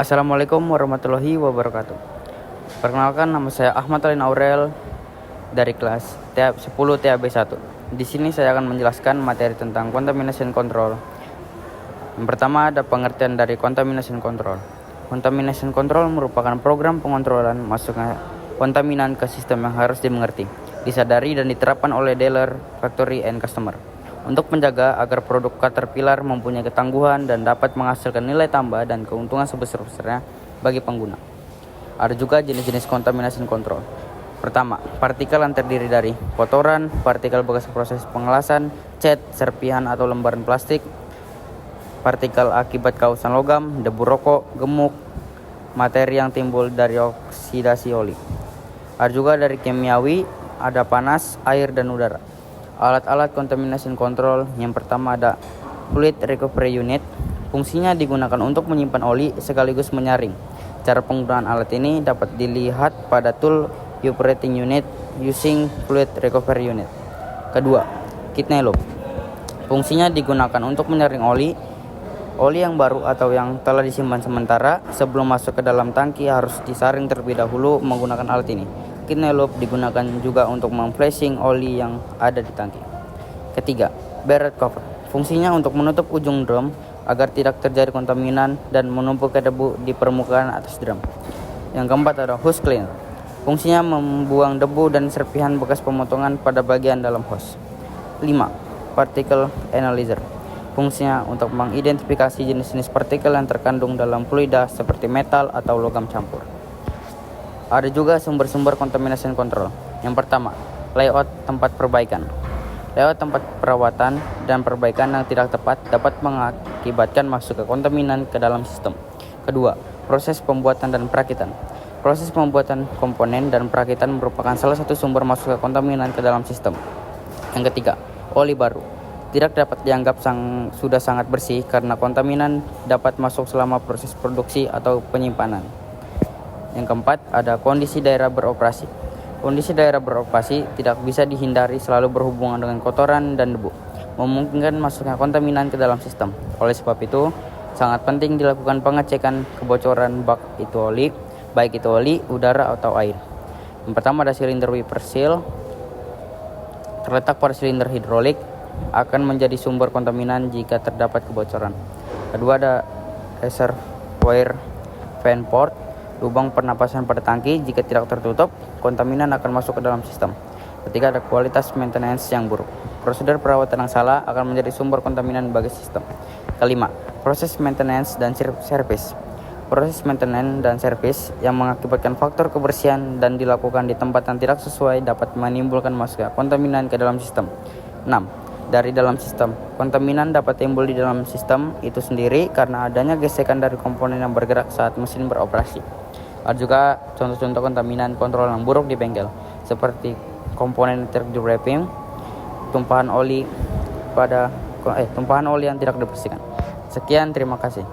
Assalamualaikum warahmatullahi wabarakatuh. Perkenalkan, nama saya Ahmad Alin Aurel dari kelas 10 TAB 1. Di sini saya akan menjelaskan materi tentang contamination control. Yang pertama ada pengertian dari contamination control. Contamination control merupakan program pengontrolan masuknya kontaminan ke sistem yang harus dimengerti, disadari dan diterapkan oleh dealer, factory, and customer untuk menjaga agar produk Caterpillar mempunyai ketangguhan dan dapat menghasilkan nilai tambah dan keuntungan sebesar-besarnya bagi pengguna. Ada juga jenis-jenis contamination control. Pertama, partikel yang terdiri dari kotoran, partikel bekas proses pengelasan, cat, serpihan atau lembaran plastik, partikel akibat kausan logam, debu rokok, gemuk, materi yang timbul dari oksidasi oli. Ada juga dari kimiawi, ada panas, air, dan udara. Alat-alat contamination control yang pertama ada fluid recovery unit. Fungsinya digunakan untuk menyimpan oli sekaligus menyaring. Cara penggunaan alat ini dapat dilihat pada tool operating unit using fluid recovery unit. Kedua, kidney loop. Fungsinya digunakan untuk menyaring oli yang baru atau yang telah disimpan sementara. Sebelum masuk ke dalam tangki harus disaring terlebih dahulu menggunakan alat ini. Kidney loop digunakan juga untuk memflashing oli yang ada di tangki. Ketiga, barrel cover. Fungsinya untuk menutup ujung drum agar tidak terjadi kontaminan dan menumpuknya debu di permukaan atas drum. Yang keempat ada hose cleaner. Fungsinya membuang debu dan serpihan bekas pemotongan pada bagian dalam hose. 5. Particle analyzer. Fungsinya untuk mengidentifikasi jenis-jenis partikel yang terkandung dalam fluida seperti metal atau logam campur. Ada juga sumber-sumber contamination control. Yang pertama, layout tempat perbaikan. Layout tempat perawatan dan perbaikan yang tidak tepat dapat mengakibatkan masuk ke kontaminan ke dalam sistem. Kedua, proses pembuatan dan perakitan. Proses pembuatan komponen dan perakitan merupakan salah satu sumber masuk ke kontaminan ke dalam sistem. Yang ketiga, oli baru. Tidak dapat dianggap sudah sangat bersih karena kontaminan dapat masuk selama proses produksi atau penyimpanan. Yang keempat, ada kondisi daerah beroperasi. Kondisi daerah beroperasi tidak bisa dihindari, selalu berhubungan dengan kotoran dan debu, memungkinkan masuknya kontaminan ke dalam sistem. Oleh sebab itu, sangat penting dilakukan pengecekan kebocoran bak itu oli, baik itu oli, udara, atau air. Yang pertama ada silinder wiper seal. Terletak pada silinder hidrolik, akan menjadi sumber kontaminan jika terdapat kebocoran. Kedua ada reservoir fan port. Lubang pernapasan pada tangki, jika tidak tertutup, kontaminan akan masuk ke dalam sistem. Ketiga ada kualitas maintenance yang buruk. Prosedur perawatan yang salah akan menjadi sumber kontaminan bagi sistem. Kelima, proses maintenance dan service. Proses maintenance dan service yang mengakibatkan faktor kebersihan dan dilakukan di tempat yang tidak sesuai dapat menimbulkan masuknya kontaminan ke dalam sistem. 6. Dari dalam sistem, kontaminan dapat timbul di dalam sistem itu sendiri karena adanya gesekan dari komponen yang bergerak saat mesin beroperasi. Ada juga contoh-contoh kontaminan kontrol yang buruk di bengkel, seperti komponen terjadi wrapping, tumpahan oli yang tidak dibersihkan. Sekian, terima kasih.